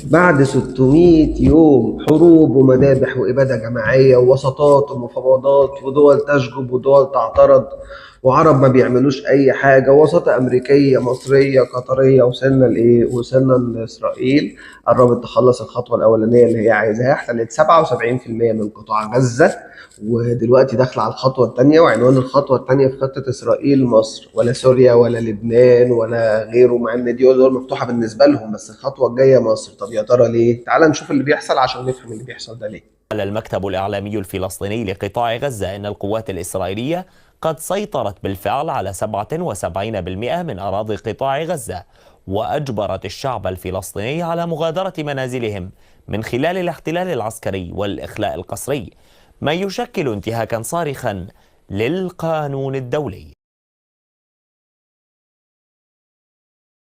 بعد 600 يوم حروب ومذابح وإبادة جماعية ووساطات ومفاوضات ودول تشجب ودول تعترض وعرب ما بيعملوش أي حاجة، وساطة أمريكية مصرية قطرية، وصلنا لإيه؟ وصلنا لإسرائيل قربت تخلص الخطوة الأولانية اللي هي عايزاها، احتلت 77% من قطاع غزة، ودلوقتي داخله على الخطوه الثانيه. وعنوان الخطوه الثانيه في خطه اسرائيل مصر ولا سوريا ولا لبنان ولا غيره، مع ان دي دول مفتوحه بالنسبه لهم، بس الخطوه الجايه مصر. طب يا ترى ليه؟ تعال نشوف اللي بيحصل عشان نفهم اللي بيحصل ده ليه. قال المكتب الإعلامي الفلسطيني لقطاع غزة إن القوات الإسرائيلية قد سيطرت بالفعل على 77% من أراضي قطاع غزة، وأجبرت الشعب الفلسطيني على مغادرة منازلهم من خلال الاحتلال العسكري والإخلاء القسري، ما يشكل انتهاكا صارخا للقانون الدولي.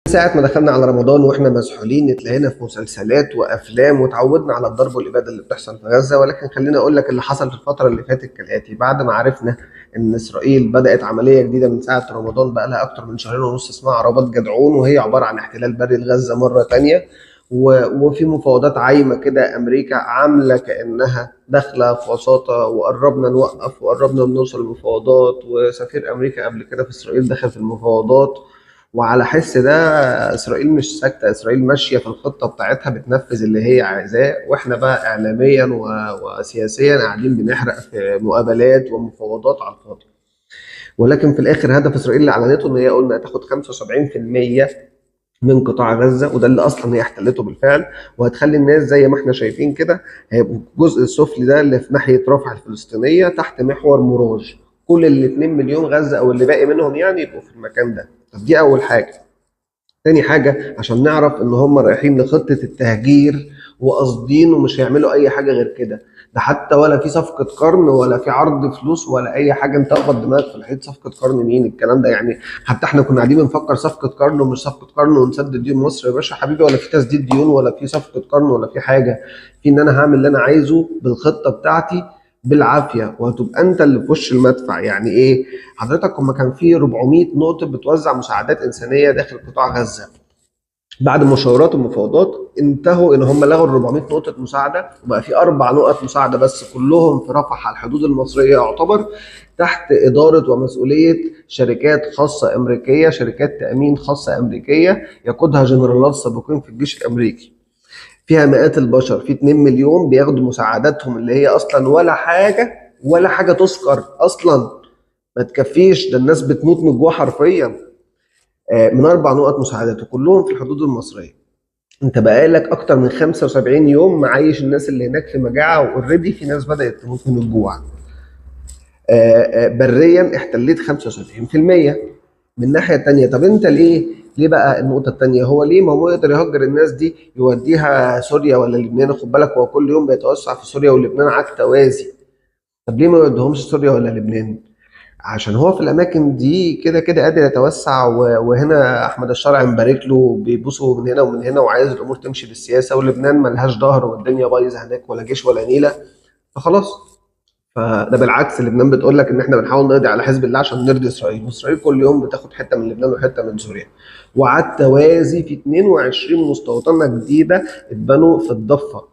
ساعة ما دخلنا على رمضان واحنا مسحولين اتلاقينا في مسلسلات وافلام وتعودنا على الضرب والاباده اللي بتحصل في غزه، ولكن خليني اقول لك اللي حصل في الفتره اللي فاتت كالاتي. بعد ما عرفنا ان اسرائيل بدات عمليه جديده من ساعه رمضان، بقى لها اكتر من شهرين ونص، اسمها عربات جدعون، وهي عباره عن احتلال بري لغزه مره تانية. وفي مفاوضات عايمه كده، امريكا عامله كانها داخله في وساطه، وقربنا نوقف وقربنا نوصل للمفاوضات، وسفير امريكا قبل كده في اسرائيل دخل في المفاوضات. وعلى حس ده اسرائيل مش ساكته، اسرائيل ماشيه في الخطه بتاعتها بتنفذ اللي هي عايزاه، واحنا بقى اعلاميا وسياسيا قاعدين بنحرق في مقابلات ومفاوضات على الفاضي. ولكن في الاخر هدف اسرائيل اللي اعلنته ان هي قلنا هتاخد 75% من قطاع غزه، وده اللي اصلا هي احتلته بالفعل، وهتخلي الناس زي ما احنا شايفين كده هيبقوا الجزء السفلي ده اللي في ناحيه رفح الفلسطينيه تحت محور موراج. كل ال 2 مليون غزه او اللي باقي منهم يعني يبقوا في المكان ده. طب دي اول حاجه. تاني حاجة عشان نعرف إن هم رايحين لخطة التهجير وقاصدين ومش هيعملوا أي حاجة غير كده. ده حتى ولا في صفقة قرن ولا في عرض فلوس ولا أي حاجة. أنت اخبط دماغك في الحيط، صفقة قرن مين الكلام ده يعني؟ حتى إحنا كنا قاعدين بنفكر صفقة قرن ومش صفقة قرن ونسدد ديون مصر. يا باشا حبيبي، ولا في تسديد ديون ولا في صفقة قرن ولا في حاجة. في إن أنا هعمل اللي أنا عايزه بالخطة بتاعتي بالعافية، وهتبقى أنت اللي في وش المدفع. يعني إيه؟ حضرتك هما كان في 400 نقطة بتوزع مساعدات إنسانية داخل قطاع غزة. بعد مشاورات ومفاوضات انتهوا ان هم لغوا ال 400 نقطه مساعده، وبقى في 4 نقط مساعده بس، كلهم في رفح على الحدود المصريه، يعتبر تحت اداره ومسؤوليه شركات خاصه امريكيه، شركات تامين خاصه امريكيه يقودها جنرالات سابقين في الجيش الامريكي. فيها مئات البشر، في 2 مليون بياخدوا مساعداتهم اللي هي اصلا ولا حاجه، ولا حاجه تذكر اصلا، ما تكفيش. ده الناس بتموت من الجوع حرفيا. من 4 نقط مساعدات وكلهم في الحدود المصريه. انت بقالك اكتر من 75 يوم معيش الناس اللي هناك في مجاعه، واوريدي في ناس بدات تموت من الجوع. بريا احتليت 75%. من ناحيه تانية، طب انت ليه بقى النقطه التانية؟ هو ليه ما هو يقدر يهجر الناس دي يوديها سوريا ولا لبنان؟ خد بالك هو كل يوم بيتوسع في سوريا ولبنان على التوازي. طب ليه ما يوديهمش سوريا ولا لبنان؟ عشان هو في الاماكن دي كده كده قادر يتوسع، وهنا احمد الشرع مبارك له بيبوسوا من هنا ومن هنا، وعايز الامور تمشي بالسياسه، ولبنان ملهاش ظهر والدنيا بايظه هناك، ولا جيش ولا نيله، فخلاص. فده بالعكس، لبنان بتقول لك ان احنا بنحاول نقضي على حزب الله عشان نرضي اسرائيل، واسرائيل كل يوم بتاخد حته من لبنان وحته من سوريا. وعلى التوازي في 22 مستوطنه جديده اتبنوا في الضفه.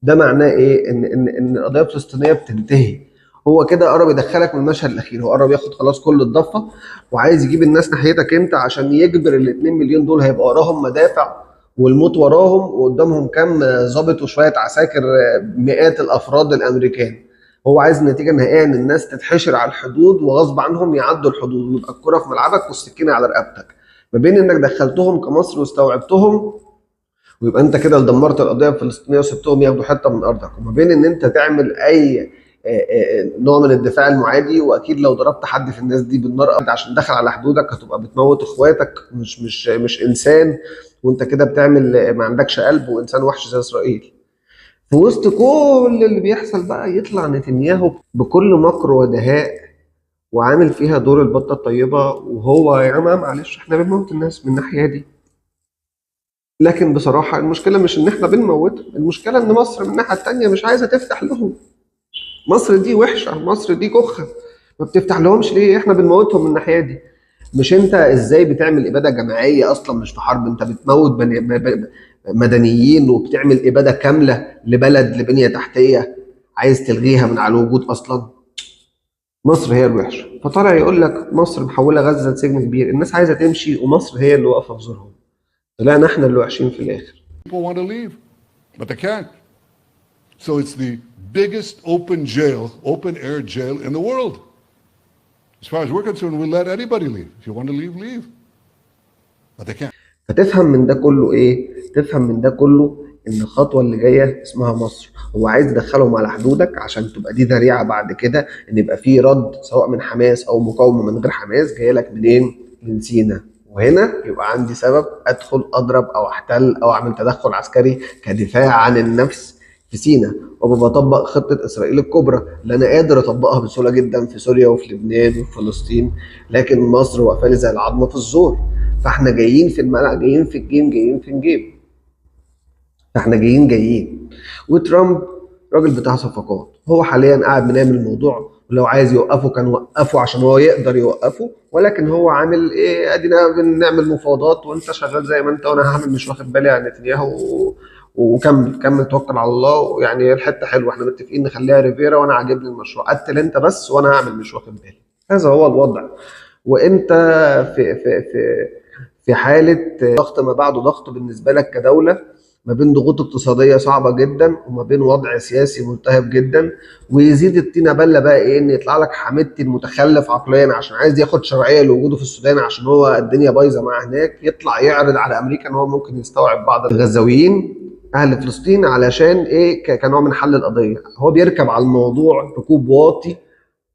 ده معناه ايه؟ ان القضيه الفلسطينيه بتنتهي. هو كده قرب يدخلك من المشهد الاخير، هو قرب ياخد خلاص كل الضفه، وعايز يجيب الناس ناحيتك انت عشان يجبر ال 2 مليون دول هيبقى وراهم مدافع والموت وراهم، وقدامهم كام ضابط وشويه عساكر، مئات الافراد الامريكان. هو عايز النتيجه النهائيه ان الناس تتحشر على الحدود وغصب عنهم يعدوا الحدود، ويبقى الكره في ملعبك والسكينه على رقبتك. ما بين انك دخلتهم كمصر واستوعبتهم ويبقى انت كده اللي دمرت القضيه الفلسطينيه وسبتهم ياخدوا حته من ارضك، وما بين ان انت تعمل اي نوع من الدفاع المعادي. واكيد لو ضربت حد في الناس دي بالنار عشان دخل على حدودك هتبقى بتموت اخواتك، مش انسان، وانت كده بتعمل ما عندكش قلب وانسان وحش زي اسرائيل. في وسط كل اللي بيحصل بقى يطلع نتنياهو بكل مكر ودهاء، وعامل فيها دور البطه الطيبه، وهو يا جماعه معلش احنا بنموت الناس من الناحيه دي. لكن بصراحة المشكلة مش إن إحنا بنموتهم، المشكلة إن مصر من الناحية التانية مش عايزة تفتح لهم. مصر دي وحشة، مصر دي كخة، ما بتفتح لهمش ليه؟ إحنا بنموتهم من الناحية دي. مش أنت إزاي بتعمل إبادة جماعية أصلا مش في حرب؟ أنت بتموت مدنيين وبتعمل اباده كامله لبلد لبنيه تحتيه عايز تلغيها من على الوجود اصلا. مصر هي الوحشه، فطالع يقول لك مصر محوله غزه لسجن كبير، الناس عايزه تمشي ومصر هي اللي واقفه في زورهم. طلعنا احنا اللي وحشين في الاخر. People want to leave, but they can't. So it's the biggest open jail, open air jail in the world. As far as we're concerned, we let anybody leave. If you want to leave, leave. But they can't. فتفهم من ده كله ايه؟ تفهم من ده كله ان الخطوه اللي جايه اسمها مصر، هو عايز يدخلهم على حدودك عشان تبقى دي ذريعه بعد كده ان يبقى في رد سواء من حماس او مقاومه من غير حماس جايه لك منين؟ من سيناء. وهنا يبقى عندي سبب ادخل اضرب او احتل او اعمل تدخل عسكري كدفاع عن النفس في سيناء، وبطبق خطه اسرائيل الكبرى اللي انا قادر اطبقها بسهوله جدا في سوريا وفي لبنان وفي فلسطين، لكن مصر واقفه لي زي العظمه في الزور. فاحنا جايين في الملعب، جايين في الجيم، جايين في الجيم، فاحنا جايين. وترامب راجل بتاع صفقات، هو حاليا قاعد بنعمل الموضوع، ولو عايز يوقفه كان وقفه عشان هو يقدر يوقفه، ولكن هو عامل ايه؟ ادينا بنعمل مفاوضات وانت شغال زي ما انت وانا هعمل مش واخد بالي عن نتنياهو وكمل توكل على الله. يعني الحته حلوه، احنا متفقين نخليها ريفيرا وانا عاجبني المشروع، قتل انت بس وانا هعمل مش واخد بالي. هذا هو الوضع. وانت في حاله ضغط ما بعده ضغط بالنسبه لك كدوله، ما بين ضغوط اقتصاديه صعبه جدا وما بين وضع سياسي ملتهب جدا. ويزيد الطينه بله بقى ايه؟ ان يطلع لك حميدتي المتخلف عقليا عشان عايز ياخد شرعيه لوجوده في السودان عشان هو الدنيا بايظه معاه هناك، يطلع يعرض على امريكا ان هو ممكن يستوعب بعض الغزاويين اهل فلسطين علشان ايه؟ كنوع من حل القضيه. هو بيركب على الموضوع ركوب واطي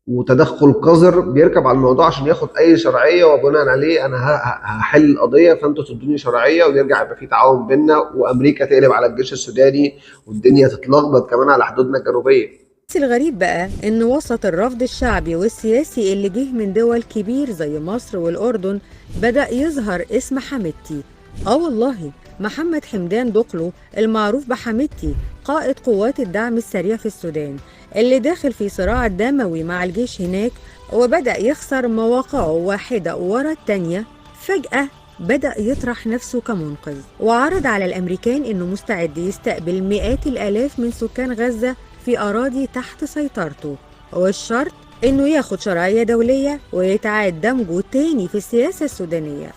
وتدخل قذر، بيركب على الموضوع عشان ياخد اي شرعيه، وبناء عليه انا هحل القضيه فانتوا تدوني شرعيه ويرجع يبقى في تعاون بيننا، وامريكا تقلب على الجيش السوداني والدنيا تتلخبط كمان على حدودنا الجنوبيه. بس الغريب بقى إن وسط الرفض الشعبي والسياسي اللي جه من دول كبير زي مصر والأردن بدأ يظهر اسم حميدتي. والله محمد حمدان دقلو المعروف بحميدتي، قائد قوات الدعم السريع في السودان اللي داخل في صراع دموي مع الجيش هناك، وبدأ يخسر مواقعه واحدة ورا التانية. فجأة بدأ يطرح نفسه كمنقذ، وعرض على الأمريكان إنه مستعد يستقبل مئات الآلاف من سكان غزة في أراضي تحت سيطرته، والشرط إنه ياخد شرعية دولية ويتعاد دمجه تاني في السياسة السودانية.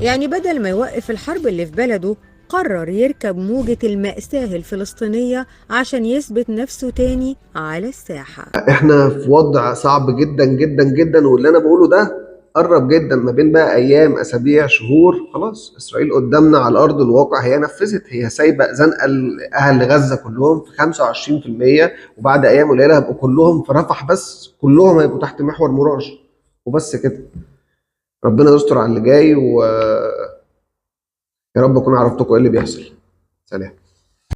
يعني بدل ما يوقف الحرب اللي في بلده، قرر يركب موجة المأساة الفلسطينية عشان يثبت نفسه تاني على الساحة. احنا في وضع صعب جدا جدا جدا، واللي انا بقوله ده قرب جدا، ما بين بقى ايام، اسابيع، شهور. خلاص اسرائيل قدامنا على ارض الواقع، هي نفذت، هي سايبه زنقه اهل غزه كلهم في 25%، وبعد ايام قليله هيبقوا كلهم في رفح، بس كلهم هيبقوا تحت محور مراج وبس كده. ربنا يستر على اللي جاي، ويا رب اكون عرفتكم ايه اللي بيحصل. سلام.